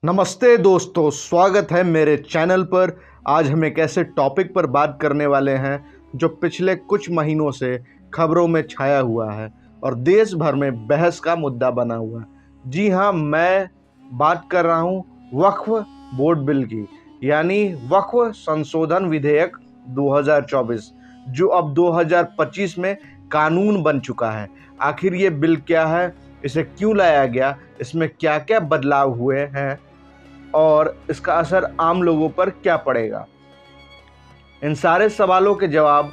नमस्ते दोस्तों, स्वागत है मेरे चैनल पर। आज हम एक ऐसे टॉपिक पर बात करने वाले हैं जो पिछले कुछ महीनों से खबरों में छाया हुआ है और देश भर में बहस का मुद्दा बना हुआ है। जी हाँ, मैं बात कर रहा हूँ वक्फ बोर्ड बिल की, यानी वक्फ संशोधन विधेयक 2024, जो अब 2025 में कानून बन चुका है। आखिर ये बिल क्या है, इसे क्यों लाया गया, इसमें क्या क्या बदलाव हुए हैं और इसका असर आम लोगों पर क्या पड़ेगा, इन सारे सवालों के जवाब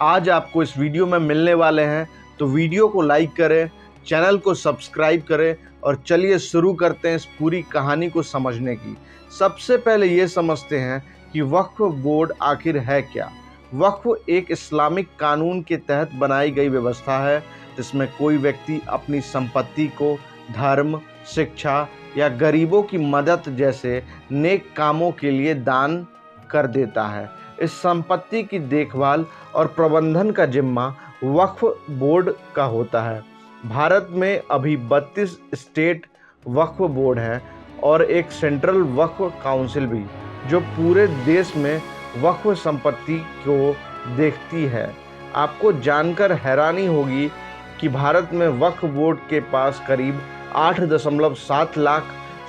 आज आपको इस वीडियो में मिलने वाले हैं। तो वीडियो को लाइक करें, चैनल को सब्सक्राइब करें और चलिए शुरू करते हैं इस पूरी कहानी को समझने की। सबसे पहले ये समझते हैं कि वक्फ बोर्ड आखिर है क्या। वक्फ एक इस्लामिक कानून के तहत बनाई गई व्यवस्था है जिसमें कोई व्यक्ति अपनी संपत्ति को धर्म, शिक्षा या गरीबों की मदद जैसे नेक कामों के लिए दान कर देता है। इस संपत्ति की देखभाल और प्रबंधन का जिम्मा वक्फ बोर्ड का होता है। भारत में अभी 32 स्टेट वक्फ बोर्ड हैं और एक सेंट्रल वक्फ काउंसिल भी, जो पूरे देश में वक्फ संपत्ति को देखती है। आपको जानकर हैरानी होगी कि भारत में वक्फ बोर्ड के पास करीब 8.7 लाख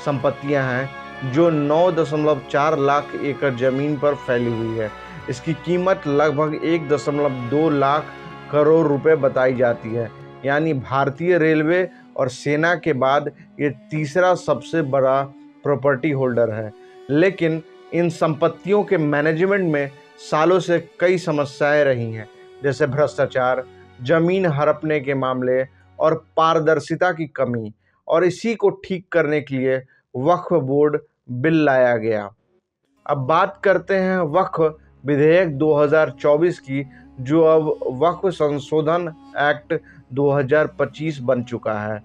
संपत्तियां हैं, जो 9.4 लाख एकड़ जमीन पर फैली हुई है। इसकी कीमत लगभग 1.2 लाख करोड़ रुपए बताई जाती है, यानी भारतीय रेलवे और सेना के बाद ये तीसरा सबसे बड़ा प्रॉपर्टी होल्डर है। लेकिन इन संपत्तियों के मैनेजमेंट में सालों से कई समस्याएं रही हैं, जैसे भ्रष्टाचार, जमीन हड़पने के मामले और पारदर्शिता की कमी, और इसी को ठीक करने के लिए वक्फ बोर्ड बिल लाया गया। अब बात करते हैं वक्फ विधेयक 2024 की, जो अब वक्फ संशोधन एक्ट 2025 बन चुका है।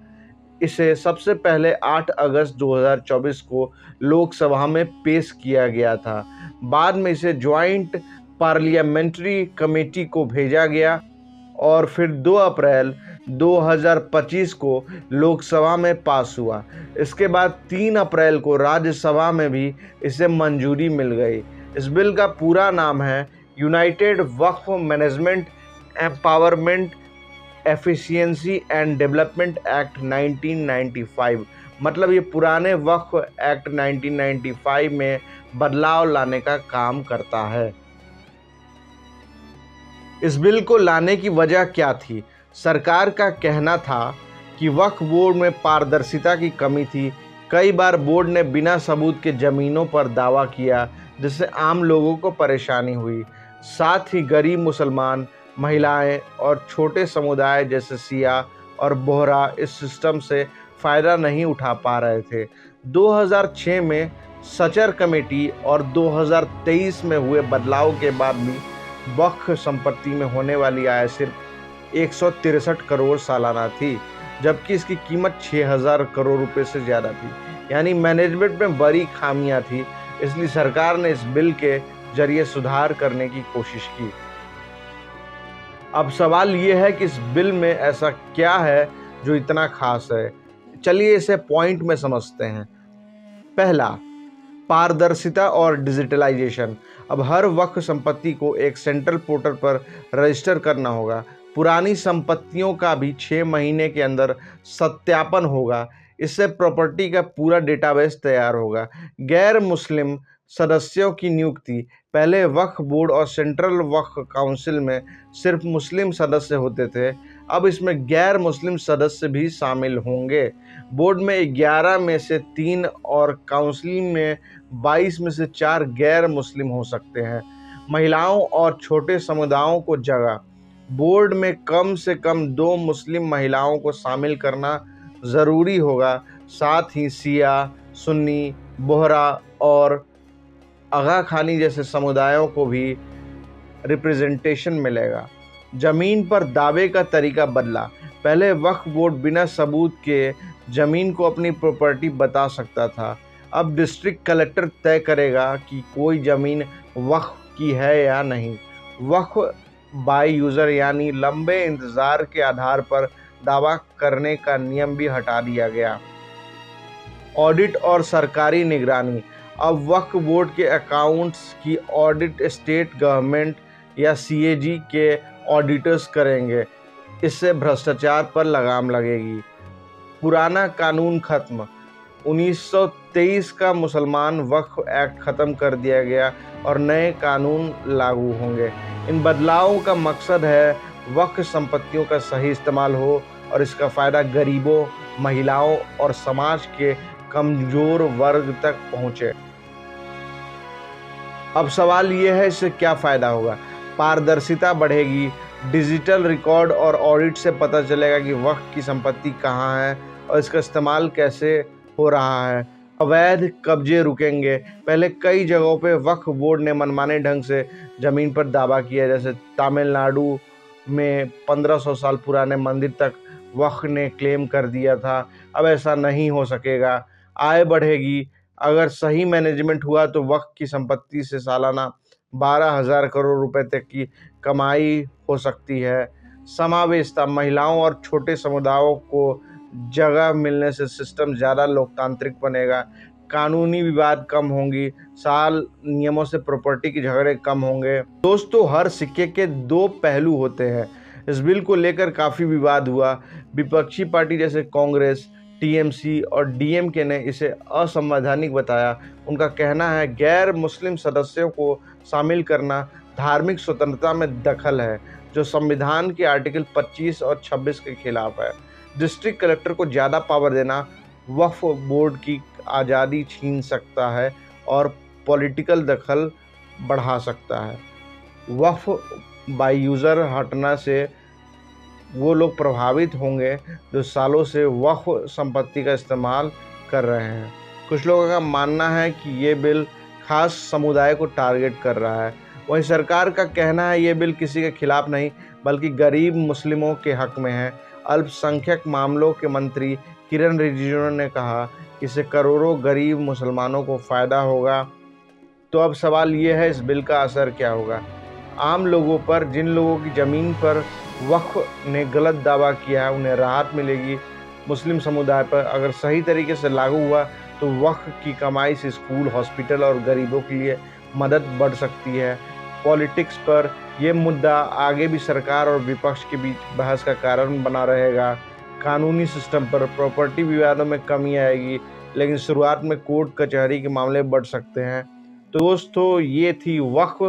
इसे सबसे पहले 8 अगस्त 2024 को लोकसभा में पेश किया गया था। बाद में इसे ज्वाइंट पार्लियामेंट्री कमेटी को भेजा गया और फिर 2 अप्रैल 2025 को लोकसभा में पास हुआ। इसके बाद 3 अप्रैल को राज्यसभा में भी इसे मंजूरी मिल गई। इस बिल का पूरा नाम है United Waqf management empowerment efficiency and development act 1995। मतलब ये पुराने वक्फ एक्ट 1995 में बदलाव लाने का काम करता है। इस बिल को लाने की वजह क्या थी? सरकार का कहना था कि वक्फ बोर्ड में पारदर्शिता की कमी थी। कई बार बोर्ड ने बिना सबूत के जमीनों पर दावा किया, जिससे आम लोगों को परेशानी हुई। साथ ही गरीब मुसलमान, महिलाएं और छोटे समुदाय जैसे सिया और बोहरा इस सिस्टम से फ़ायदा नहीं उठा पा रहे थे। 2006 में सचर कमेटी और 2023 में हुए बदलाव के बाद भी वक्फ संपत्ति में होने वाली आय सिर्फ 163 करोड़ सालाना थी, जबकि इसकी कीमत 6000 करोड़ रुपए से ज़्यादा थी। यानी मैनेजमेंट में बड़ी खामियां थी। इसलिए सरकार ने इस बिल के जरिए सुधार करने की कोशिश की। अब सवाल ये है कि इस बिल में ऐसा क्या है जो इतना खास है। चलिए इसे पॉइंट में समझते हैं। पहला, पारदर्शिता और डिजिटलाइजेशन। अब हर वक्फ संपत्ति को एक सेंट्रल पोर्टल पर रजिस्टर करना होगा। पुरानी संपत्तियों का भी 6 महीने के अंदर सत्यापन होगा। इससे प्रॉपर्टी का पूरा डेटाबेस तैयार होगा। गैर मुस्लिम सदस्यों की नियुक्ति। पहले वक्फ बोर्ड और सेंट्रल वक्फ काउंसिल में सिर्फ मुस्लिम सदस्य होते थे, अब इसमें गैर मुस्लिम सदस्य भी शामिल होंगे। बोर्ड में 11 में से 3 और काउंसिल में 22 में से 4 गैर मुस्लिम हो सकते हैं। महिलाओं और छोटे समुदायों को जगह। बोर्ड में कम से कम 2 मुस्लिम महिलाओं को शामिल करना ज़रूरी होगा। साथ ही सिया, सुन्नी, बोहरा और आगा खानी जैसे समुदायों को भी रिप्रेजेंटेशन मिलेगा। ज़मीन पर दावे का तरीका बदला। पहले वक्फ बोर्ड बिना सबूत के ज़मीन को अपनी प्रॉपर्टी बता सकता था। अब डिस्ट्रिक्ट कलेक्टर तय करेगा कि कोई ज़मीन वक्फ की है या नहीं। वक्फ बाय यूज़र, यानी लंबे इंतज़ार के आधार पर दावा करने का नियम भी हटा दिया गया। ऑडिट और सरकारी निगरानी। अब वक्फ बोर्ड के अकाउंट्स की ऑडिट स्टेट गवर्नमेंट या सीएजी के ऑडिटर्स करेंगे। इससे भ्रष्टाचार पर लगाम लगेगी। पुराना कानून खत्म। 1923 का मुसलमान वक्फ एक्ट खत्म कर दिया गया और नए कानून लागू होंगे। इन बदलावों का मकसद है वक्फ संपत्तियों का सही इस्तेमाल हो और इसका फ़ायदा गरीबों, महिलाओं और समाज के कमज़ोर वर्ग तक पहुँचे। अब सवाल ये है, इससे क्या फ़ायदा होगा? पारदर्शिता बढ़ेगी। डिजिटल रिकॉर्ड और ऑडिट से पता चलेगा कि वक्फ की संपत्ति कहाँ है और इसका इस्तेमाल कैसे हो रहा है। अवैध कब्जे रुकेंगे। पहले कई जगहों पे वक्फ बोर्ड ने मनमाने ढंग से ज़मीन पर दावा किया, जैसे तमिलनाडु में 1500 साल पुराने मंदिर तक वक्फ ने क्लेम कर दिया था। अब ऐसा नहीं हो सकेगा। आय बढ़ेगी। अगर सही मैनेजमेंट हुआ तो वक्फ की संपत्ति से सालाना 12,000 करोड़ रुपए तक की कमाई हो सकती है। समावेशिता। महिलाओं और छोटे समुदायों को जगह मिलने से सिस्टम ज़्यादा लोकतांत्रिक बनेगा। कानूनी विवाद कम होंगी। साल नियमों से प्रॉपर्टी के झगड़े कम होंगे। दोस्तों, हर सिक्के के दो पहलू होते हैं। इस बिल को लेकर काफ़ी विवाद हुआ। विपक्षी पार्टी जैसे कांग्रेस, टीएमसी और डीएमके ने इसे असंवैधानिक बताया। उनका कहना है गैर मुस्लिम सदस्यों को शामिल करना धार्मिक स्वतंत्रता में दखल है, जो संविधान के आर्टिकल 25 और 26 के खिलाफ है। डिस्ट्रिक्ट कलेक्टर को ज़्यादा पावर देना वक्फ बोर्ड की आज़ादी छीन सकता है और पॉलिटिकल दखल बढ़ा सकता है। वक्फ बाय यूज़र हटना से वो लोग प्रभावित होंगे जो सालों से वक्फ संपत्ति का इस्तेमाल कर रहे हैं। कुछ लोगों का मानना है कि ये बिल खास समुदाय को टारगेट कर रहा है। वहीं सरकार का कहना है ये बिल किसी के खिलाफ नहीं बल्कि गरीब मुस्लिमों के हक में है। अल्पसंख्यक मामलों के मंत्री किरण रिजिजू ने कहा इससे करोड़ों गरीब मुसलमानों को फ़ायदा होगा। तो अब सवाल ये है, इस बिल का असर क्या होगा आम लोगों पर? जिन लोगों की ज़मीन पर वक्फ ने गलत दावा किया है उन्हें राहत मिलेगी। मुस्लिम समुदाय पर अगर सही तरीके से लागू हुआ तो वक्फ की कमाई से स्कूल, हॉस्पिटल और गरीबों के लिए मदद बढ़ सकती है। पॉलिटिक्स पर यह मुद्दा आगे भी सरकार और विपक्ष के बीच बहस का कारण बना रहेगा। कानूनी सिस्टम पर प्रॉपर्टी विवादों में कमी आएगी, लेकिन शुरुआत में कोर्ट कचहरी के मामले बढ़ सकते हैं। तो दोस्तों, ये थी वक्फ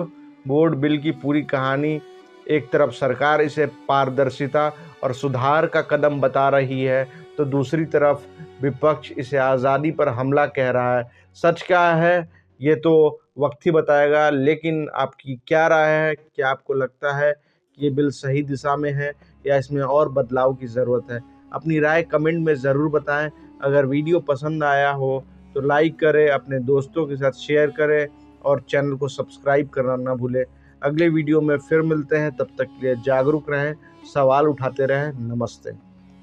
बोर्ड बिल की पूरी कहानी। एक तरफ सरकार इसे पारदर्शिता और सुधार का कदम बता रही है, तो दूसरी तरफ विपक्ष इसे आज़ादी पर हमला कह रहा है। सच क्या है ये तो वक्त ही बताएगा, लेकिन आपकी क्या राय है? क्या आपको लगता है कि ये बिल सही दिशा में है या इसमें और बदलाव की ज़रूरत है? अपनी राय कमेंट में ज़रूर बताएं। अगर वीडियो पसंद आया हो तो लाइक करें, अपने दोस्तों के साथ शेयर करें और चैनल को सब्सक्राइब करना ना भूलें। अगले वीडियो में फिर मिलते हैं, तब तक के लिए जागरूक रहें, सवाल उठाते रहें। नमस्ते।